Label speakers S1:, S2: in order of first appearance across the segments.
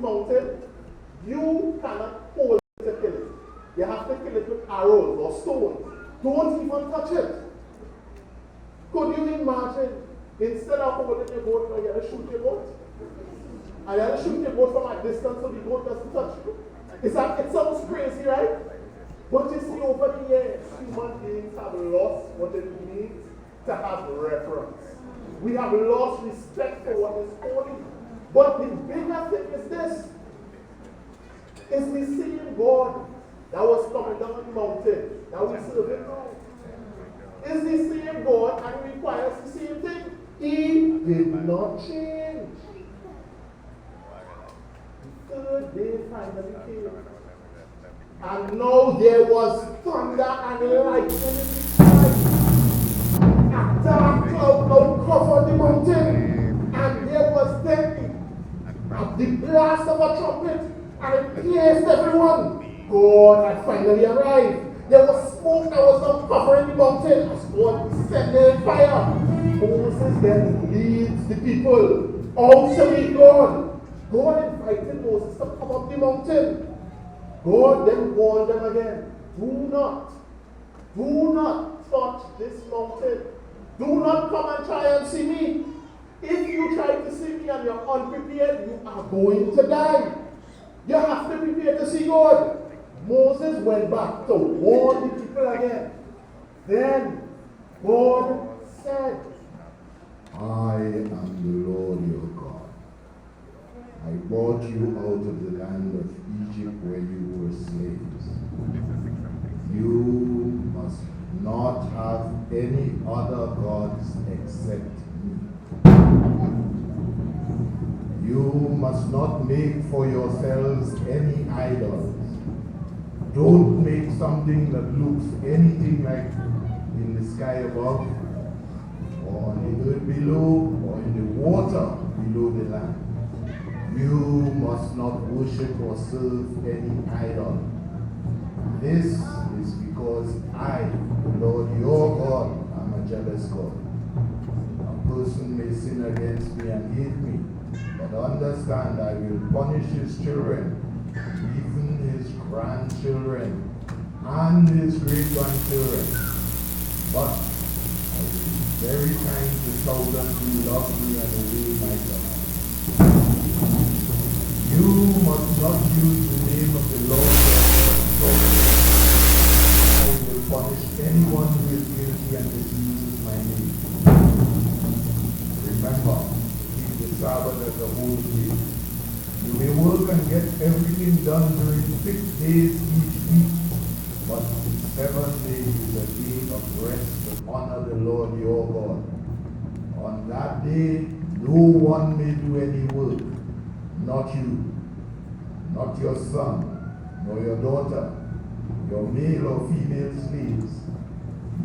S1: mountain, you cannot hold it to kill it. You have to kill it with arrows or stones. Don't even touch it. Could you imagine, instead of holding your goat, you have to shoot your goat? And you have to shoot your goat from a distance so the goat doesn't touch you? It sounds crazy, right? But you see, over the years, human beings have lost what it means to have reverence. We have lost respect for what is holy. But the bigger thing is this. It's the same God that was coming down the mountain that we serve him now. It's the same God and requires the same thing. He did not change. The third day finally came. And now there was thunder and lightning in the sky. A dark cloud now covered the mountain. And there was then the blast of a trumpet. And it pierced everyone. God had finally arrived. There was smoke that was now covering the mountain as God descended fire. Moses then leads the people out to meet God. God invited Moses to come up the mountain. God then warned them again, do not touch this mountain. Do not come and try and see me. If you try to see me and you're unprepared, you are going to die. You have to prepare to see God. Moses went back to warn the people again. Then God said,
S2: I am the Lord your God. I brought you out of the land of Egypt where you were slaves. You must not have any other gods except me. You must not make for yourselves any idols. Don't make something that looks anything like in the sky above, or on the earth below, or in the water below the land. You must not worship or serve any idol. This is because I, the Lord your God, am a jealous God. A person may sin against me and hate me, but understand I will punish his children, even his grandchildren, and his great-grandchildren. But I will be very kind to thousands who love me and obey my commands. You must not use the name of the Lord your God. I will punish anyone who is guilty and misuses my name. Remember, keep the Sabbath as a holy day. You may work and get everything done during 6 days each week, but the 7th day is a day of rest to honor the Lord your God. On that day, no one may do any work, not you, not your son, nor your daughter, your male or female slaves,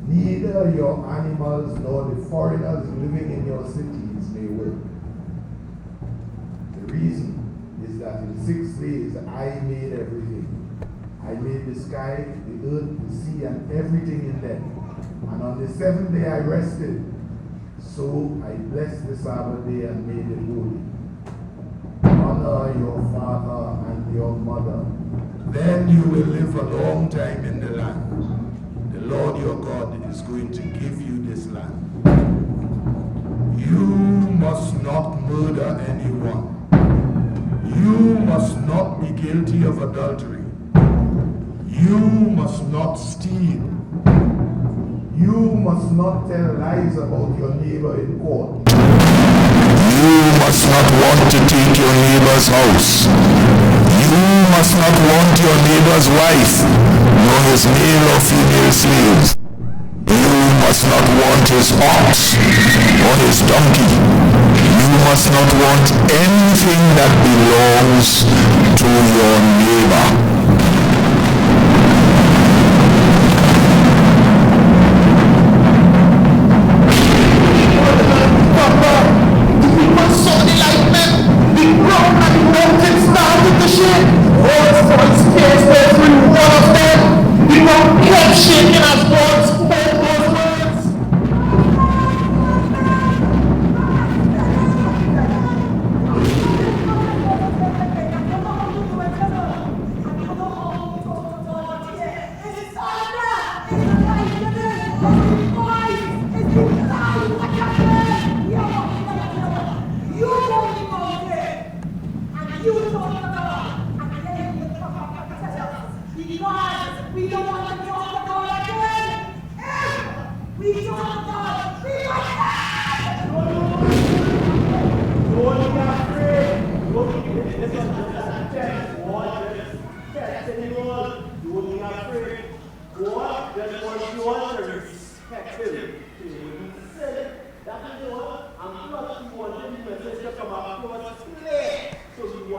S2: neither your animals nor the foreigners living in your cities may work. The reason is that in 6 days I made everything. I made the sky, the earth, the sea, and everything in them. And on the 7th day I rested. So I blessed the Sabbath day and made it holy. Honor your father and your mother. Then you will live a long time in the land. The Lord your God is going to give you this land. You must not murder anyone. You must not be guilty of adultery. You must not steal. You must not tell lies about your neighbor in court.
S3: You must not want to take your neighbor's house. You must not want your neighbor's wife, nor his male or female slaves. You must not want his ox or his donkey. You must not want anything that belongs to your neighbor.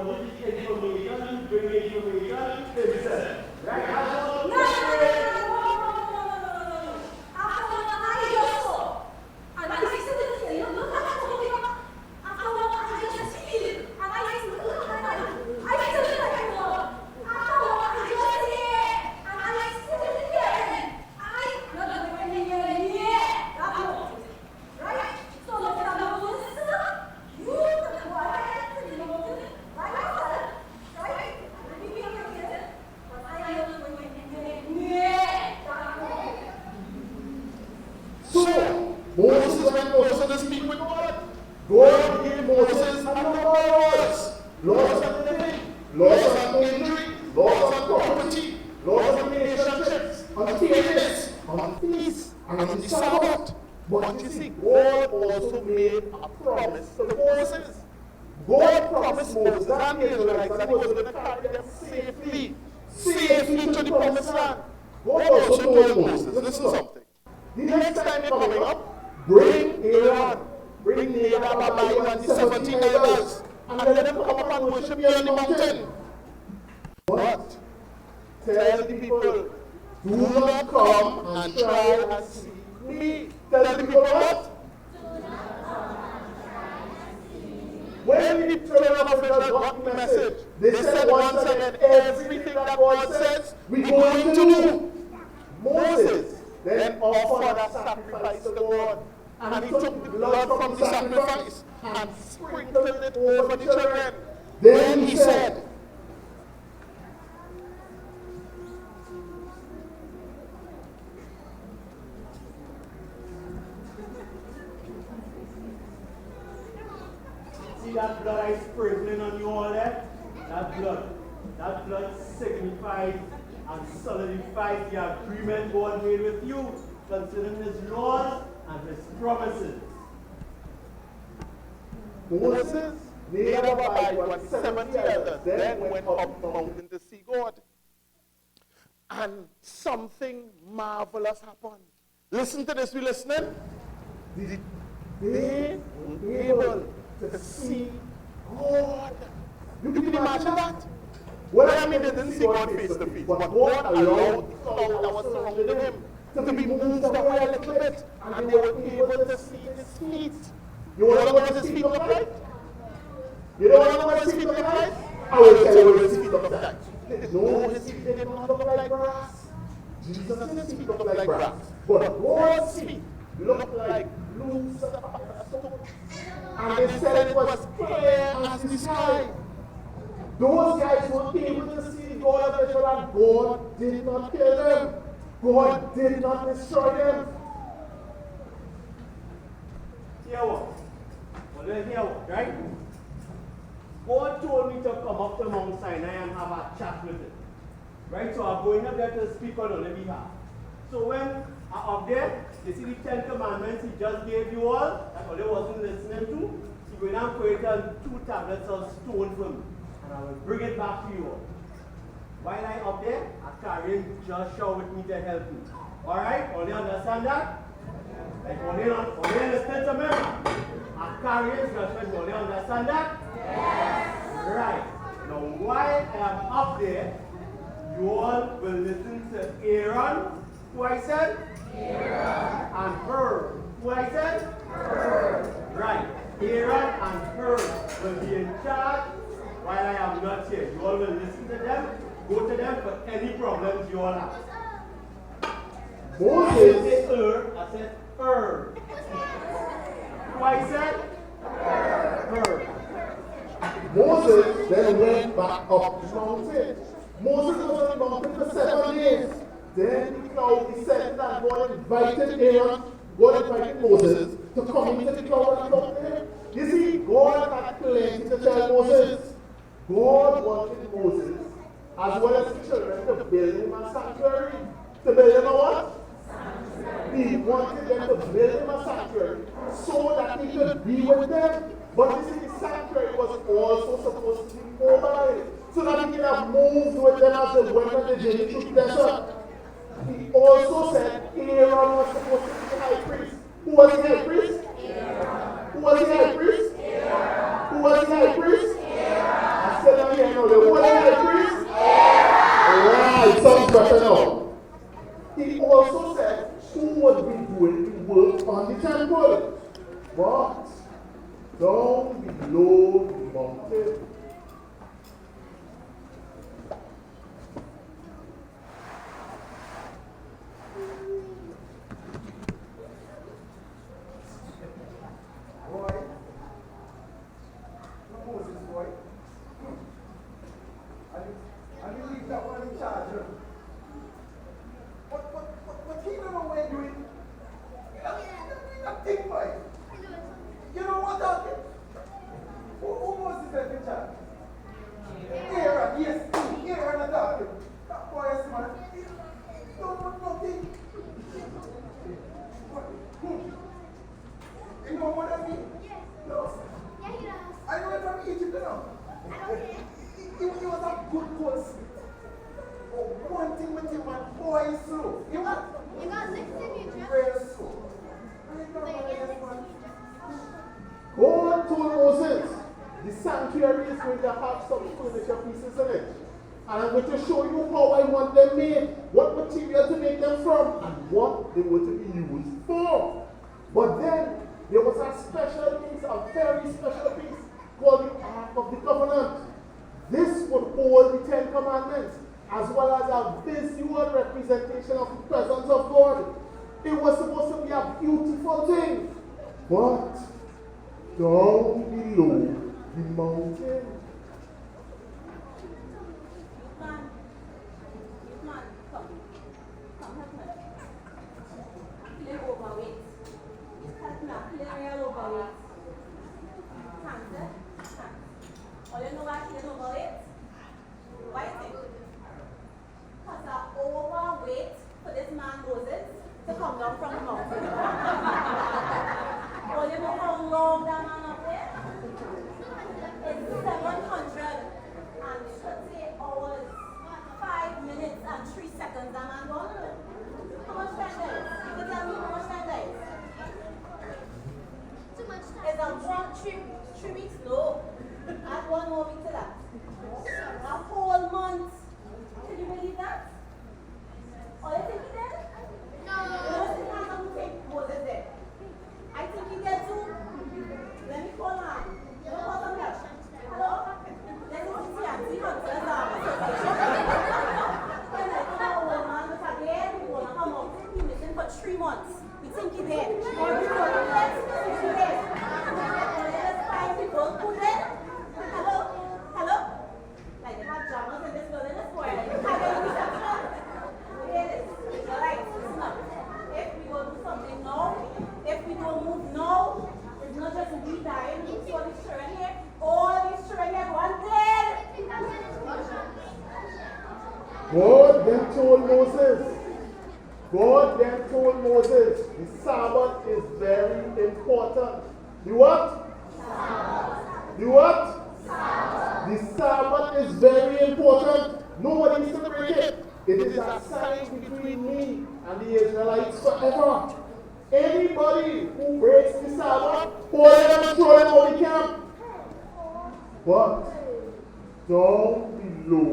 S4: wanted the information, bring the information himself. Right?
S1: So, Moses went also to speak with God. God gave Moses a number of laws. Laws on living, laws on injury, laws on property, laws on relationships, on fairness, on peace, and on the Sabbath. But you see, God also made a promise to Moses. God promised Moses and the Israelites that he was going to carry them safely to the promised land. God also told Moses, listen to something. The next time you're coming up, bring Aaron, bring Nadab, Abihu, and the 70 elders, and let them come up and worship me on the mountain. But tell the people, do not come and try and see me. Tell the people what? When the children of Israel got the message, they said once again, everything that God says, we're going to do. Moses then offered a sacrifice to God, and he took the blood from the sacrifice and sprinkled it over the children. Then he said,
S4: See that blood I sprinkling on you all there? That blood signifies and solidifies the agreement God made with you concerning his laws and his promises.
S1: Moses, Nadab, Abihu, and 70 elders then went up the mountain to see God. And something marvelous happened. Listen to this, we listening? They were able to see God. You can imagine that? Well, I mean, they didn't see God face to face, but God allowed the cloud that was surrounding him to be moved away a little bit, and they were able to see his feet. You want to know what his feet look like? You don't want to know what his feet look like? I will tell you what his feet look like. No, his feet did not look like grass. Jesus' feet looked like grass. But God's feet looked like blue stone. And they said it was clear as the sky. Those guys were able to see the God of Israel, and God did not kill them. God did not destroy them.
S4: Hear what? Well, then hear what, right? God told me to come up to Mount Sinai and have a chat with him. Right? So I'm going up there to speak on the behalf. So when I'm up there, you see the 10 commandments he just gave you all, that all they wasn't listening to. He went and created 2 tablets of stone for me. And I will bring it back to you all. While I'm up there, I carry Joshua with me to help me. Alright? Only understand that? Like only understand to me. I carry Joshua, you only understand that? Yes. Right. Now while I'm up there, you all will listen to Aaron, who I said? Aaron. And Hur, who I said? Hur. Right. Aaron and Hur will be in charge while I am not here. You all will listen to them, go to them for any problems you all have.
S1: Moses
S4: I said Hur, I said Hur. Who I said? Hur.
S1: Moses then went back up the mountain. Moses was on the mountain for 7 days. Then the cloud descended, and God invited Aaron, God invited Moses to come into the cloud and talk to him. You see, God had plenty to tell Moses. God wanted Moses, as well as the children, to build him a sanctuary. To build him a what? He wanted them to build him a sanctuary so that he could be with them. But you see, the sanctuary was also supposed to be mobile, so that he could have moved with them as they went on the journey through the desert. He also said Aaron was supposed to be the high priest. Who was the high priest? Aaron. Who was the high priest? Aaron. Who was the high priest? Aaron. I said good goldsmith. But one thing with him, man, boy, is slow. You what?
S5: You got 60 meters.
S1: Real slow. God told Moses, the sanctuary is going to have some furniture pieces in it. And I'm going to show you how I want them made, what material to make them from, and what they were to be used for. But then, there was a special piece, a very special piece, called the Ark of the Covenant. This would hold the Ten Commandments, as well as a visual representation of the presence of God. It was supposed to be a beautiful thing, but down below the mountain,
S6: Come help me. Clear overweight. Help me, clear overweight. Hands, hands. All you know why clear overweight? Why is it? Because the overweight for this man Moses to come down from the mountain. All you know how long that man up there? It's 730 hours, 5 minutes and 3 seconds that man gone. How much time there is? You can tell me how much time there is?
S5: Too much time.
S6: It's a 3 weeks, no. Add 1 more week to that. A whole month. Can you believe that? Oh, you think he did?
S5: No.
S6: Most of the time, who think Moses did? I think he did too. Let me call him. Let me call some help. Hello? Let me see Auntie Hunter's association. When I come out, old man with a beard, we want to come out. He missing for 3 months. We think he did. Or we told him, let's see if he did. Let's find people who did. Hello? Hello? Like they have dramas in this building this morning. Have any reception? Hear this? Alright, listen up. If we go do something now, if we don't move now, it's not just we dying, it's all these children here. All these children here wanted.
S1: God then told Moses, the Sabbath is very important. The what? The what? The Sabbath is very important. Nobody needs to break it. It is a sign between me and the Israelites forever. Anybody who breaks the Sabbath, hold them and throw them out of the camp. But down below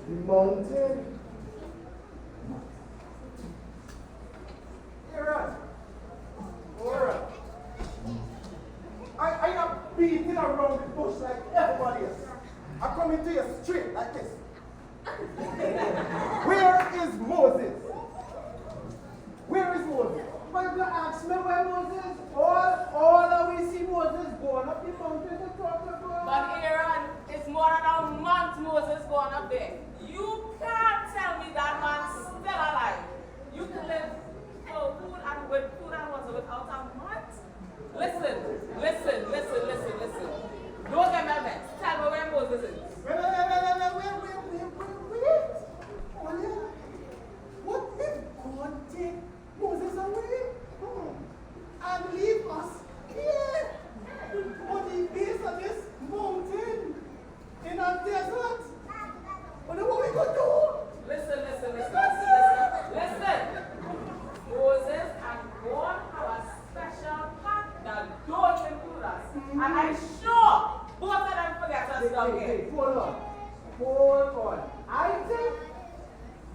S1: the mountain,
S7: Aaron, Laura, I'm not beating around the bush like everybody else. I'm coming to you straight like this. Where is Moses? Where is Moses?
S8: But you ask me where Moses, all that we see Moses going up the mountain to talk to God.
S9: But Aaron, it's more than a month Moses gone up there. You can't tell me that man's still alive. You can live for food and with food and water without a month? Listen. Don't get me vexed. Tell me where Moses is.
S8: Wait. What if God take Moses away and leave us here on the base of this mountain in a desert? What are we going to do?
S9: Listen. Moses and God have a special pact that don't include us. And I'm sure both of them forget us down here.
S8: Hey, hold on. I think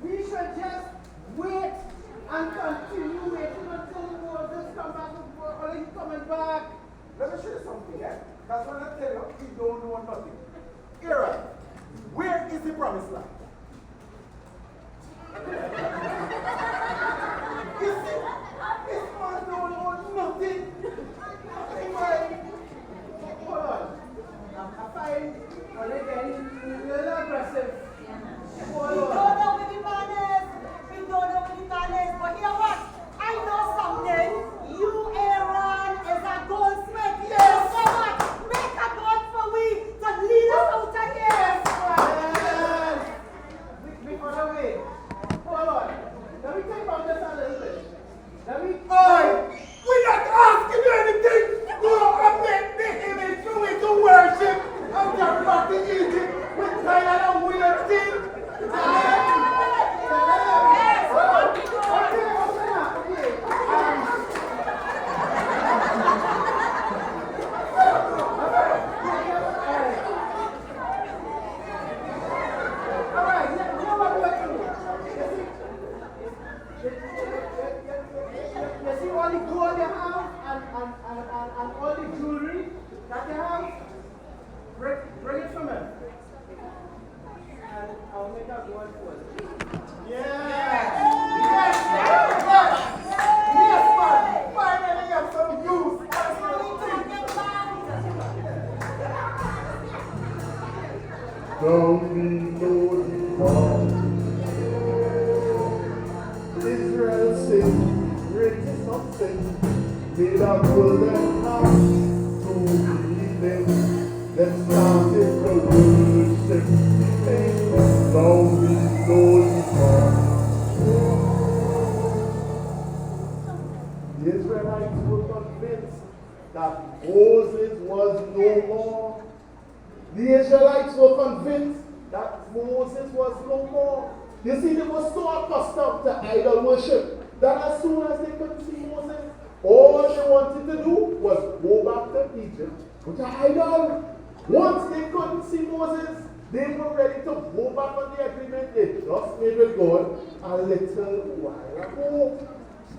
S8: we should just wait and continue waiting until Moses come back to work, or he's coming back.
S7: Let me show you something, yeah? That's when I tell you, we don't know nothing. Aaron, where is the promised land? You see, this man don't know nothing.
S8: Hold on. I find only getting a little aggressive.
S6: We don't know where the man is. But hear what? I know something. You, Aaron, is a goldsmith. Yes. So what? Make a god for we to lead us out of here.
S8: Yes.
S1: Don't be no default. Israel sinned, greatest of sin, made a golden calf to believe in. Then started the worship thing. Don't be no default. The Israelites were convinced that Moses was no more. The Israelites were convinced that Moses was no more. You see, they were so accustomed to idol worship that as soon as they couldn't see Moses, all they wanted to do was go back to Egypt with an idol. Once they couldn't see Moses, they were ready to go back on the agreement they just made with God a little while ago.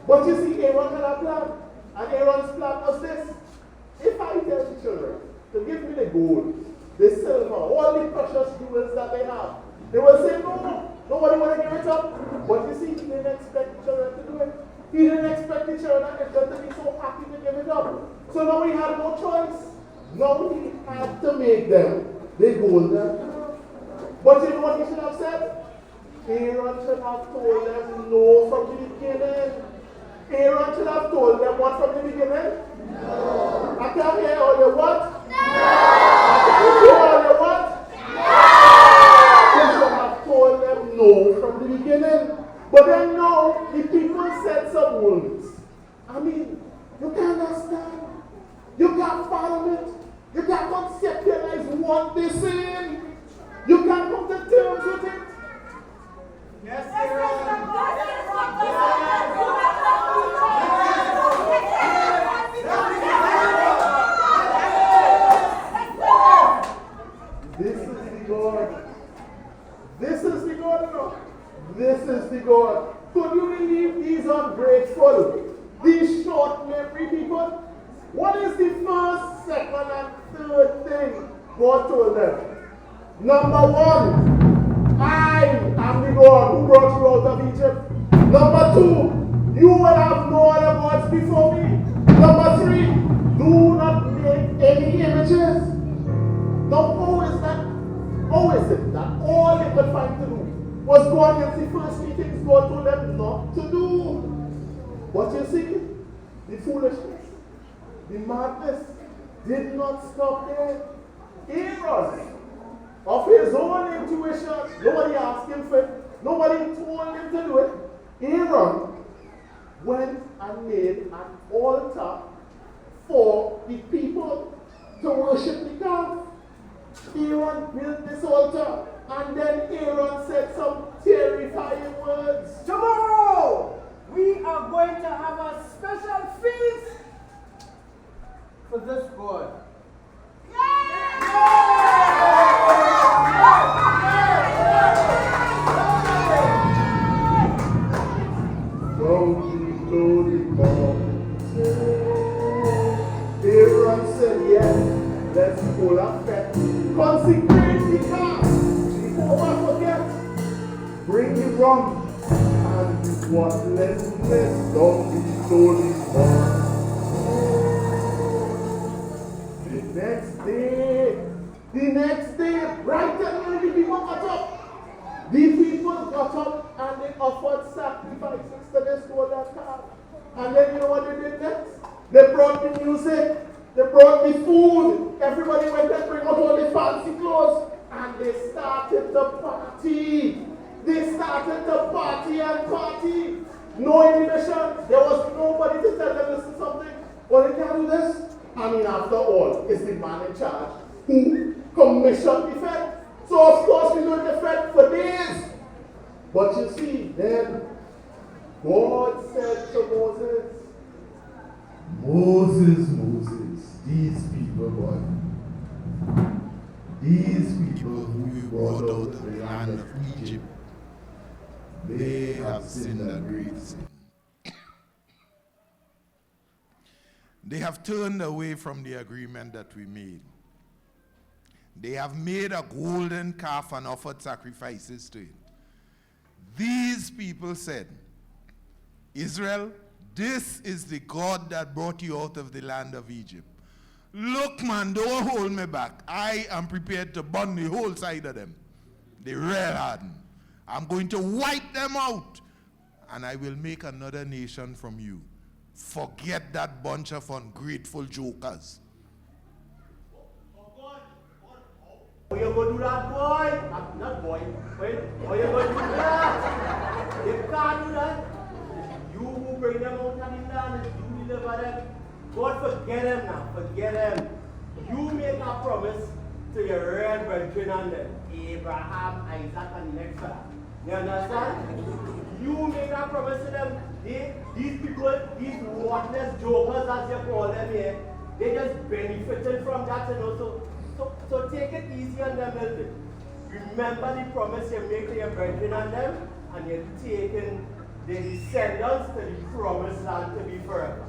S1: But you see, Aaron had a plan. And Aaron's plan was this. If I tell the children to give me the gold, the silver, all the precious jewels that they have, they will say, no, nobody want to give it up. But you see, he didn't expect the children to do it. He didn't expect the children to be so happy to give it up. So now he had no choice. Now he had to make them the golden calf. But you know what he should have said? Aaron should have told them no from the beginning. Aaron should have told them what from the beginning? No. I can't hear all the what? No. I can't hear all the what? No. He should have told them no from the beginning. But then now, the people said some words. I mean, you can't understand. You can't follow it. You can't conceptualize what they're saying. You can't come to terms with it.
S8: Yes,
S1: This is the God. This is the God, no? This is the God. Could you believe these ungrateful, these short memory people? What is the first, second, and third thing God told them? Number one, I am the God who brought you out of Egypt. Number two, you will have no other gods before me. Number three, do not make any images. Now, how is that? How is it that all they could find to do was go against the first three things God told them not to do? But you see, the foolishness, the madness did not stop there. Aaron, of his own intuition, nobody asked him for it, nobody told him to do it. Aaron went and made an altar for the people to worship the calf. Aaron built this altar, and then Aaron said some terrifying words.
S8: Tomorrow, we are going to have a special feast for this God.
S1: Aaron said, yes, let's hold a fete. Consecrate the calf. Before I forget, bring the rum. And with what lessness don't be so deformed. The next day, bright and early, the people got up. The people got up and they offered sacrifices to this golden calf. And then you know what they did next? They brought the music, they brought the food. Everybody went and bring out all the fancy clothes. And they started the party. They started the party and party. No inhibition. There was nobody to tell them, listen something. Well, they can't do this. I mean, after all, it's the man in charge who commissioned the fete. So, of course, we do the fete for days. But you see, then, God said to Moses,
S2: Moses, these people, boy. These people who you brought out of the land of Egypt, they have sinned a great sin. They have turned away from the agreement that we made. They have made a golden calf and offered sacrifices to it. These people said, Israel, this is the God that brought you out of the land of Egypt.
S3: Look, man, don't hold me back. I am prepared to burn the whole side of them. The real hardened. I'm going to wipe them out. And I will make another nation from you. Forget that bunch of ungrateful jokers.
S4: How you going to do that, boy? Not boy. Wait, how you going to do that? You can't do that. You who bring them out of the land, you deliver them. God, forget them now. Forget them. You make a promise to your real brethren and them. Abraham, Isaac, and the next fella. You understand? You make a promise to them. These people, these worthless jokers as you call them here, they just benefited from that, you know. So take it easy on them a little bit. Remember the promise you make to your brethren and them, and you're taking the descendants to the promised land to be forever.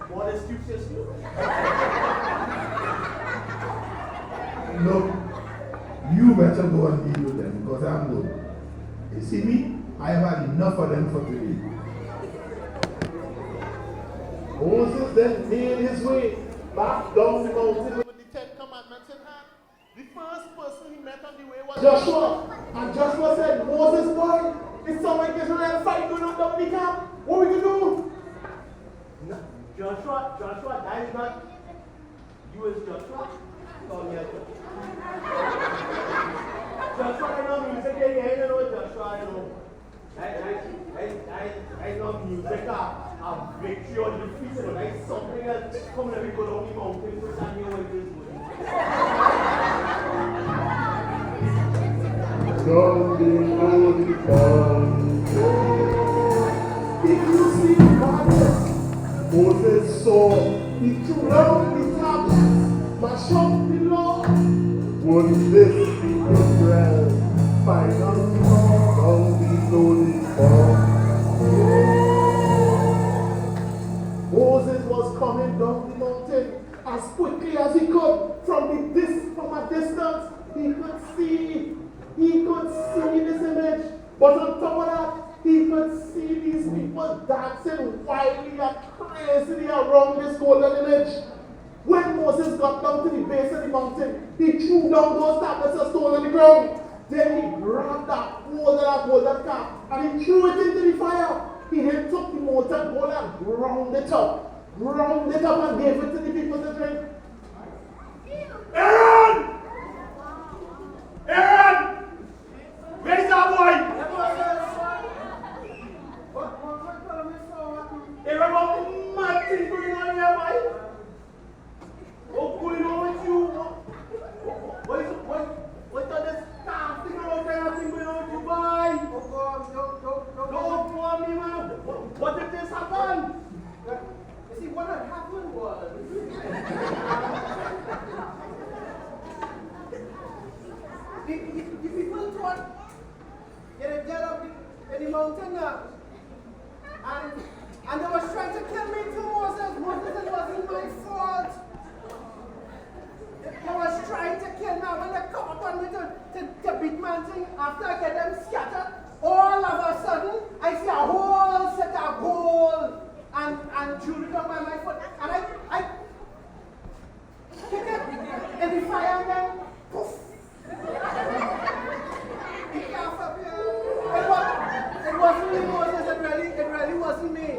S4: What is stupid?
S2: Look, you better go and deal with them because I'm good. You see me? I have had enough of them for today.
S1: Moses then made his way back down the mountain with the 10 Commandments in hand. The first person he met on the way was Joshua. And Joshua said, Moses, boy, it's some like Israel fight going on down the camp. What are we going to do?
S4: No, Joshua, that is not you as Joshua. Come here, Joshua, I know music, I know Joshua, I know. I know music, a victory or defeat, and like something else. Come let me go down the mountain first and hear what it is going.
S1: Down the mountain. If you see madness, Moses saw he threw down the tablets, mashed up the law. Would this be Israel? Finally, down the lonely farm. Moses was coming down the mountain as quickly as he could. From a distance, he could see this image. But on top of that, he could see these people dancing wildly and crazily around this golden image. When Moses got down to the base of the mountain, he threw down those tablets of stone on the ground. Then he grabbed that golden calf and he threw it into the fire. He then took the molten gold and ground it up and gave it to the people to drink. Aaron! Where's that boy? Aaron, what mad thing going on here, boy? What's going on with you? What's all this staff thing around there? Nothing going on with you, boy? Don't for me, man. What did this happen?
S8: You see, what had happened was... the people thought they'd get up in the mountain now. And they was trying to kill me too, Moses. Moses, it wasn't my fault. They was trying to kill me. When they come upon me to beat my thing, after I get them scattered, all of a sudden, I see a whole set of gold and jewelry on my foot. And I kick it in the fire and then poof. It wasn't me, Moses. It really wasn't me.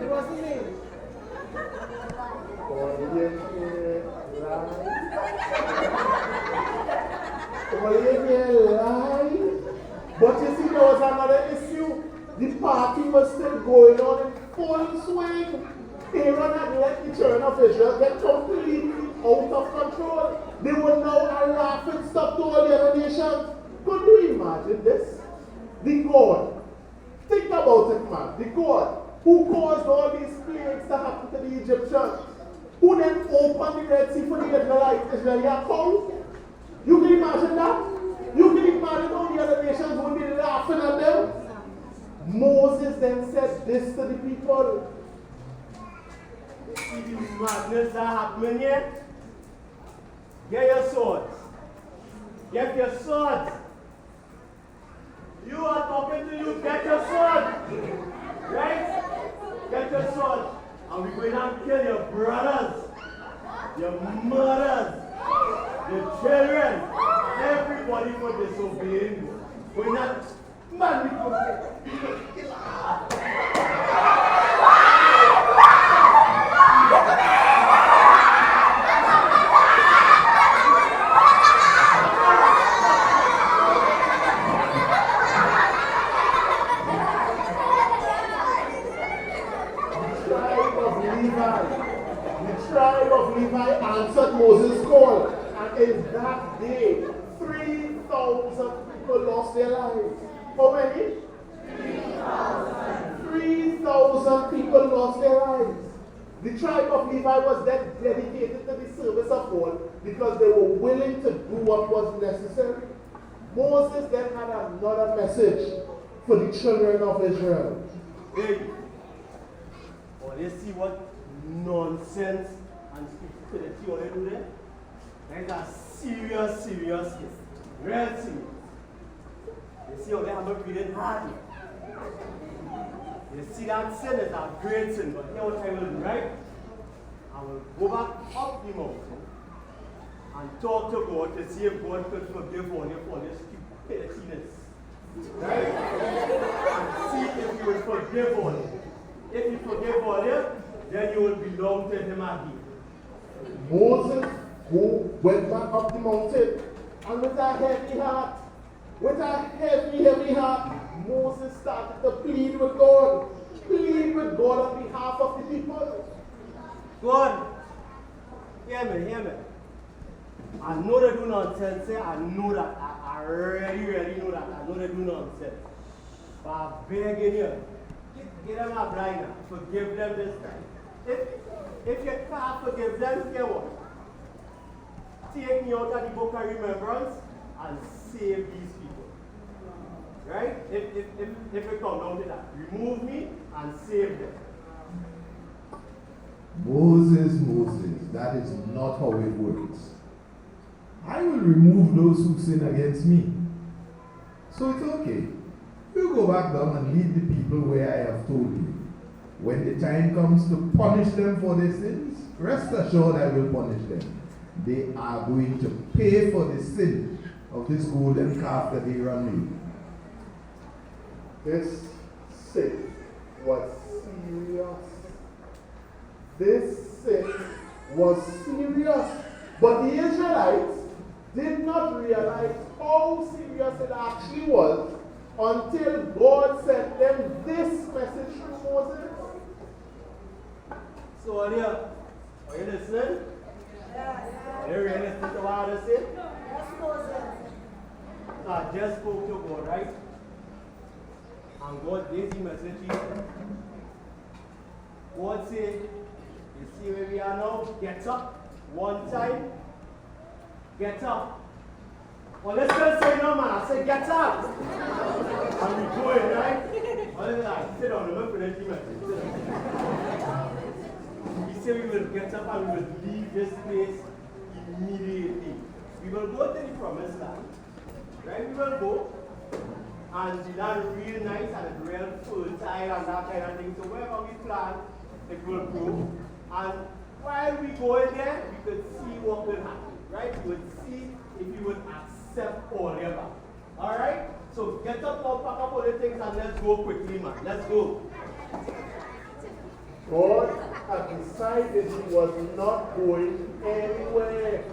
S8: It wasn't me.
S1: But you see, there was another issue. The party was still going on in full swing. Aaron had let the children of Israel get completely out of control. They were now a laughing stock to all the other nations. Could you imagine this? The God, think about it, man. The God who caused all these plagues to happen to the Egyptians, who then opened the Red Sea for the Israeli account. You can imagine that? You can imagine how the other nations would be laughing at them. Moses then said this to the people.
S4: See the madness that happening here? Get your swords. Get your swords. You are talking to you. Get your sword. Right? Get your sword. And And we're going to kill your brothers, your mothers, your children, everybody for disobeying. We're not, man, we go kill
S1: The tribe of Levi answered Moses' call, and in that day, 3,000 people lost their lives. How many? 3,000. 3,000 people lost their lives. The tribe of Levi was then dedicated to the service of God because they were willing to do what was necessary. Moses then had another message for the children of Israel.
S4: Hey, oh, you see what nonsense and stupidity all they do there? That is a serious case. Real serious. You see how they have not breathing hard. You see that sin is a great sin, but here what I will do, right? I will go back up the mountain and talk to God to see if God could forgive all you for this stupiditiness. Right? And see if he will forgive all you. If he forgive all you, then you will belong to him again.
S1: Moses went back up the mountain, and with a heavy heart, Moses started to plead with God on behalf of the people.
S4: God, hear me. I know they do nonsense, I know that, I really know that, I know they do nonsense. But I beg you, give them a blind, forgive them this time. If you can't forgive them, get what? Take me out of the book of remembrance and save these people. Right? If it comes down to that, remove me and save them.
S2: Moses, that is not how it works. I will remove those who sin against me. So it's okay. You go back down and lead the people where I have told you. When the time comes to punish them for their sins, rest assured I will punish them. They are going to pay for the sin of this golden calf that they run me.
S1: This sin was serious. This sin was serious. But the Israelites did not realize how serious it actually was until God sent them this message through Moses.
S4: So are you listening? Are you really listening to what I say?
S6: Yes, Moses.
S4: So I just spoke to God, right? And God gave the message here. God said, you see where we are now? Get up. One time. Get up. Well, let's just say no, man. I said, get up. And we going, right? Well, like, sit down. Remember the message. He said we will get up and we will leave this place immediately. We will go to the promised land. Right? We will go. And the land real nice and it's real fertile and that kind of thing. So wherever we plant, it will grow. And while we go in there, we could see what will happen. Right? We would see if you would accept all your back. Alright? So get up now, pack up all the things and let's go quickly, man. Let's go.
S1: God had decided he was not going anywhere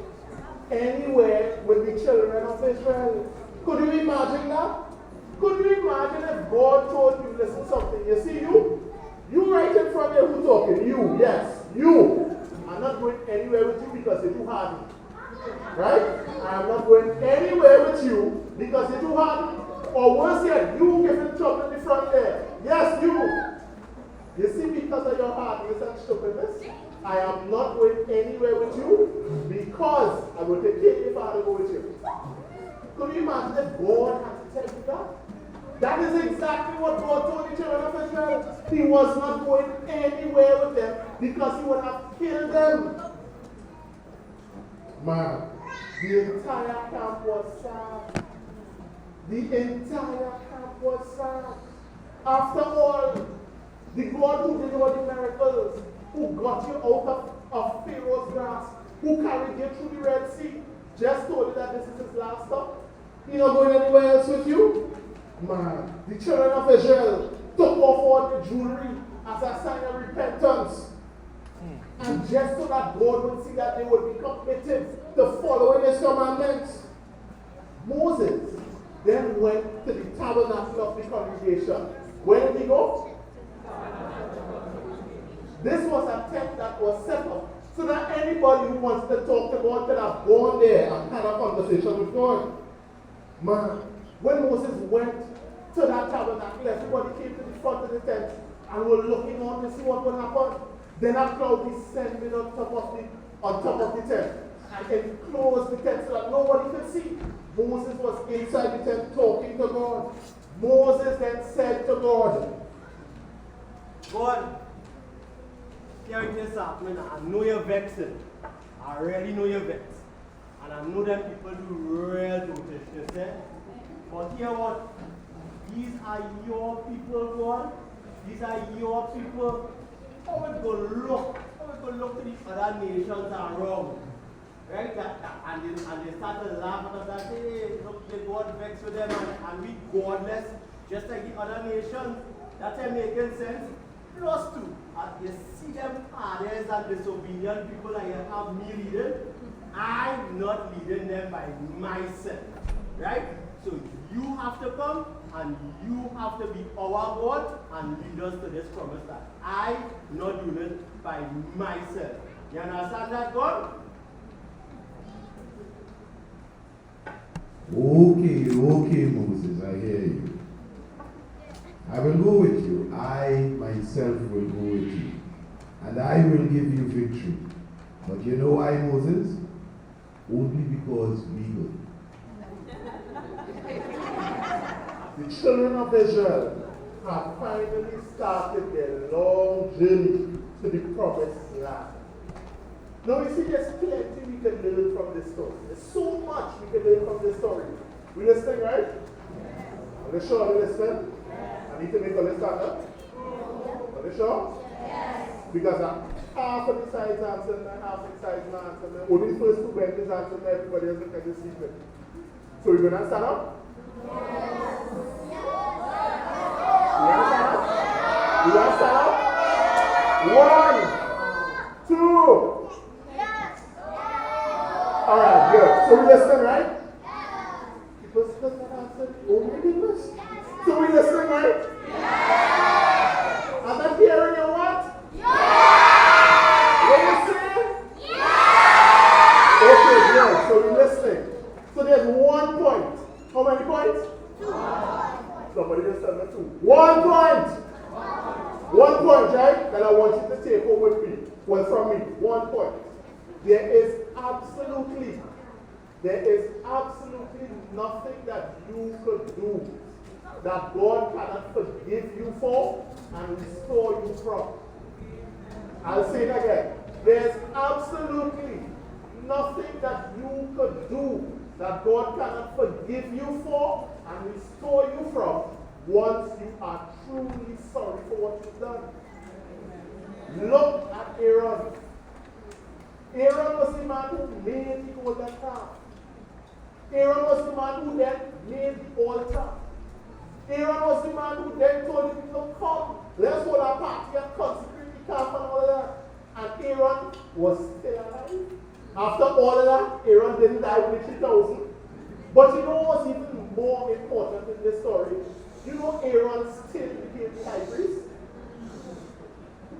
S1: with the children of Israel. Could you imagine that? Could you imagine if God told you, listen something, you see you right in front of you who talking, you, yes, you. I'm not going anywhere with you because you're too hard. Right? I'm not going anywhere with you because you're too hard. Or worse yet, you giving trouble in the front there. Yes, you. You see, because of your hardness and stupidness, I am not going anywhere with you because I will take care of your father go with you. Could you imagine if God had to tell you that? That is exactly what God told the children of Israel. He was not going anywhere with them because he would have killed them. Man, the entire camp was sad. The entire camp was sad. After all, the God who did all the miracles, who got you out of Pharaoh's grasp, who carried you through the Red Sea, just told you that this is his last stop? He's not going anywhere else with you? Man, the children of Israel took off all the jewelry as a sign of repentance. And just so that God would see that they would be committed to following his commandments. Moses then went to the tabernacle of the congregation. Where did he go? This was a tent that was set up so that anybody who wants to talk to God could have gone there and had a conversation with God. Man, when Moses went to that tabernacle, everybody came to the front of the tent and were looking on to see what would happen. Then a cloud descended on top of the tent and enclosed the tent so that nobody could see. Moses was inside the tent talking to God. Moses then said to God,
S4: God, hearing this happening, I know you're vexing. I really know you're vexed. And I know that people do real notice this, eh? But hear what? These are your people, God. These are your people. How we go look to the other nations around. Right? And they start to laugh at us and say, hey, look, the God vexed with them and we godless, just like the other nations. That's making sense. Plus two, you see them others and disobedient people that you have me leading. I'm not leading them by myself. Right? So you have to come and you have to be our God and lead us to this promised land. I'm not doing it by myself. You understand that, God?
S2: Okay, Moses, I hear you. I will go with you. I myself will go with you. And I will give you victory. But you know why, Moses? Only because we will.
S1: the children of Israel have finally started their long journey to the promised land. Now you see, there's plenty we can learn from this story. There's so much we can learn from this story. We listening, right? Are you sure you listening? I need to make a list stand up. Are you sure? Yes. Because half of the sides answered and half of the sides not answered. Only the first two benches answered and everybody else looked at the secret. So we're going to stand up? Yes. You want to stand up? You want to stand up? 1, 2. All right, good. So we listening, right? Yes. People still not answered. Only people. So we listening, right? Yes. I'm not hearing you what? Yes. What you saying? Yes. Okay, good. So we're listening. So there's 1 point. How many points? 2. Somebody just tell me 2. 1 point. 1 point, right? That I want you to take home with me. Well, from me. 1 point. There is absolutely nothing that you could do that God cannot forgive you for and restore you from. I'll say it again. There's absolutely nothing that you could do that God cannot forgive you for and restore you from once you are truly sorry for what you've done. Look at Aaron. Aaron was the man who made the golden calf. Aaron was the man who then made the altar. Aaron was the man who then told the people, come, let's hold a party and consecrate the calf and all of that. And Aaron was still alive. After all of that, Aaron didn't die with 3,000. But you know what's even more important in this story? You know Aaron still became the high priest?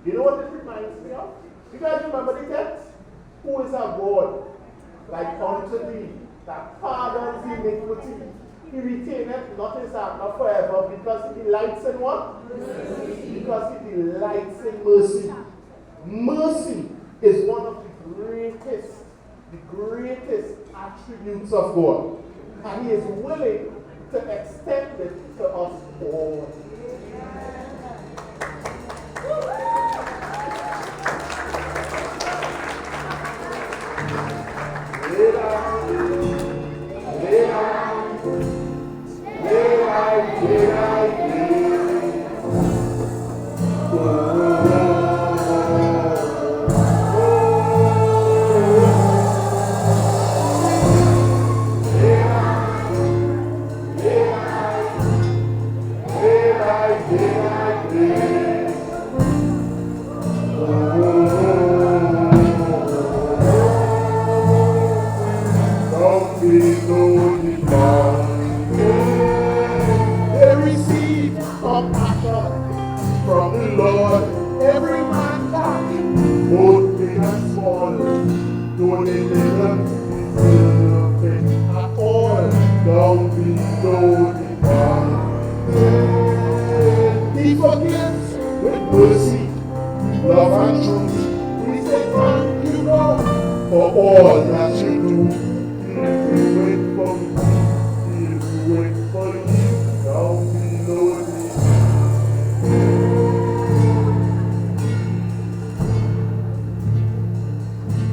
S1: You know what this reminds me of? You guys remember the text? Who is our God? Like unto thee, that pardons iniquity. He retaineth not his anger forever because he delights in what? Mercy. Because he delights in mercy. Mercy is one of the greatest attributes of God. And he is willing to extend it to us all. down below the mountain. He forgives with mercy, love and truth. We say thank you, Lord, for all that you do. He'll do it for me, he'll do it for you, down below the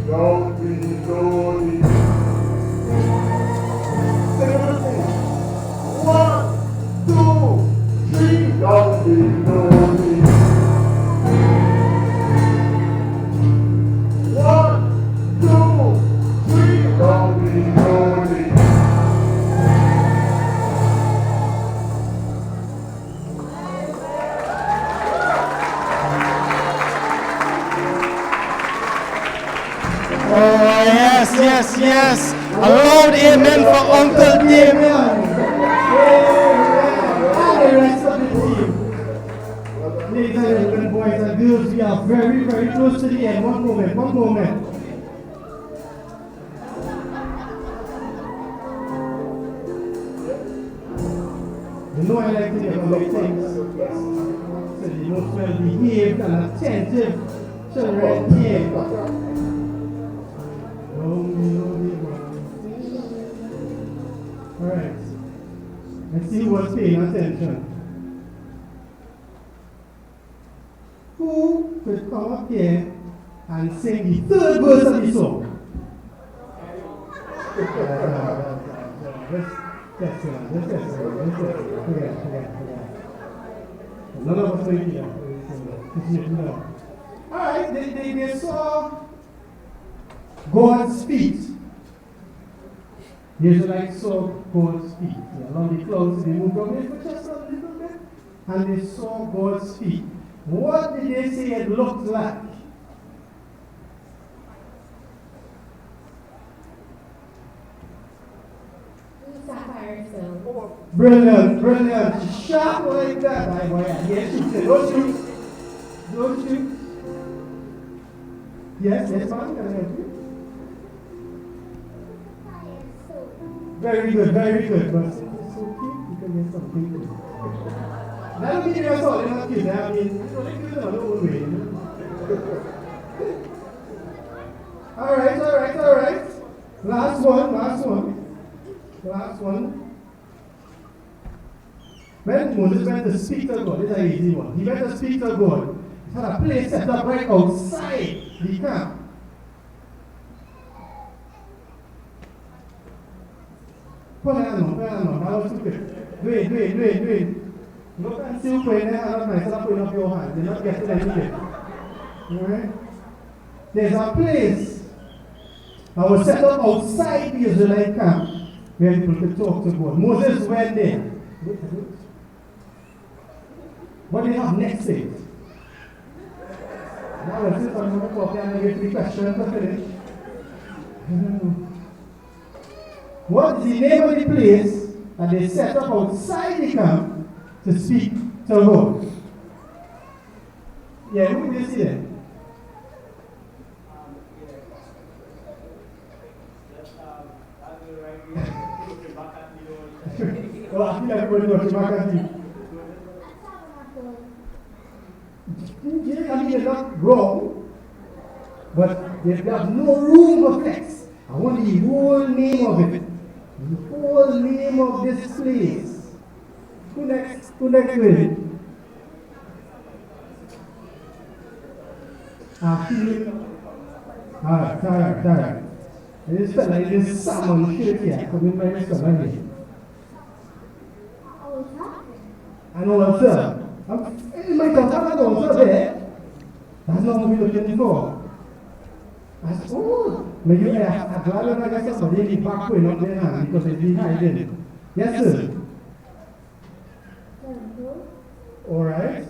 S1: down below the one, two, three, down below the one, two, three, down below the
S8: Oh, yes, yes, yes. A loud amen for Uncle Damien. And the rest of the team. Ladies and gentlemen, boys and girls, we are very, very close to the end. One moment, one moment. You know I like to hear about things. So the most well behaved and attentive children here. Alright. Let's see who's paying attention. Who could come up here and sing the third verse of the song? That's it. Forget. None of us will be here. Alright, they saw God's feet. Here's like saw God's feet. Along the clouds, they moved away for just a little bit, and they saw God's feet. What did they say it looked like?
S5: Sapphire stone.
S8: Brilliant. Sharp like that. Yes, you said, don't you? Yes, ma'am, can I help you? Very good. But it's okay, you can get something good. That don't mean you're all not kids. I mean, it's only good in our own way, you know? Alright. Last one. When Moses went to speak to God, this is an easy one. He went to speak to God. He had a place set up right outside the camp. Put it on, that was too quick. Do it. Look and see who putting their hand up nice, not putting up your hand. They're not getting anything. Alright? There's a place that was set up outside the Israelite camp where people could talk to God. Moses went there. What do you have next to it? Now let's sit on the copy and get the question to finish. What is the name of the place that they set up outside the camp to speak to God? Yeah, who did you see there? Well, I think everybody knows Makati. I mean, they're not wrong, but they have no room for flex. I want the whole name of it. The whole name of this place. Who next with it? Alright. This fella in this salmon shirt here, coming by this fella here. And also, it might have happened also there. That's not what we're looking for. That's all. But you have glad when I got somebody in the back going up their hand because it's behind them. Yes, sir. Alright.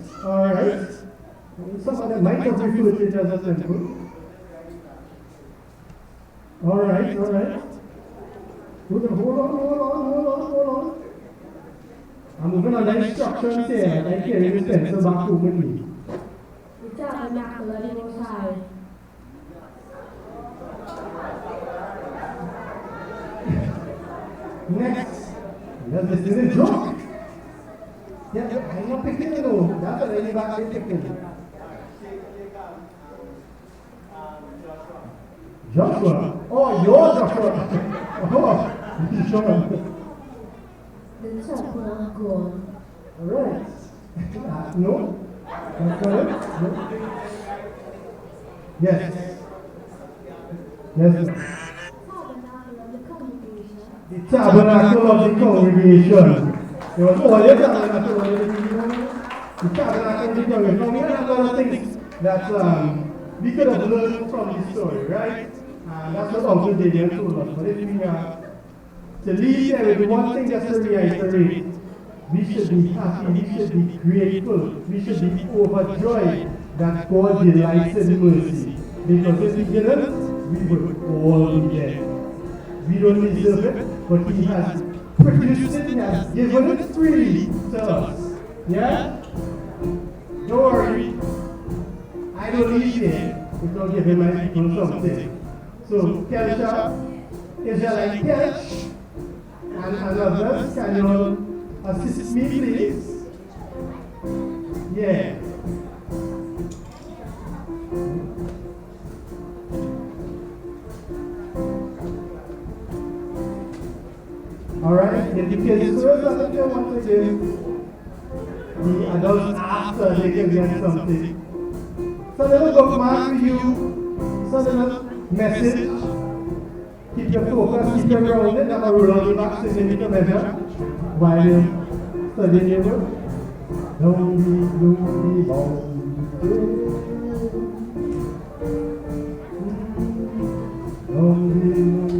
S8: Some of them might have referred to it as a temple. Alright. Hold on. I'm moving on the instructions here. I carry this pencil back home with me.
S5: The tabernacle of the Most High.
S8: Next. Just listening to joke. Yeah, I'm not picking it though. That's a really bad thing picking. Joshua? Oh, you're Joshua. Oh, Joshua.
S5: The chapel gone.
S8: Alright. No? That's correct? No? Yes. Yes.
S5: Tabernacle of the congregation.
S8: The tabernacle of the congregation. There was all the tabernacle of the congregation. The tabernacle of the congregation. Now we have a lot of things that we could have learned from this story, right? And that's what Uncle Gideon told us. But if we to leave there with one thing just to reiterate, we should be happy, we should be grateful, we should be overjoyed that God delights in mercy. Because if He didn't, we would all be dead. We don't deserve it, but He has produced it, He has given it freely to us. Yeah? Don't worry. I don't leave here without giving my people something. So, Kelsha, Israelite Kelch, and others, can you all assist me, please? Yeah. Alright, the kids first, I think I want to give the adults after they can get something. So little bookmark for you, so little message. Keep your focus, keep your grounded. I'm going to roll on the back significant measure while you're studying your book. Don't be bound. Don't be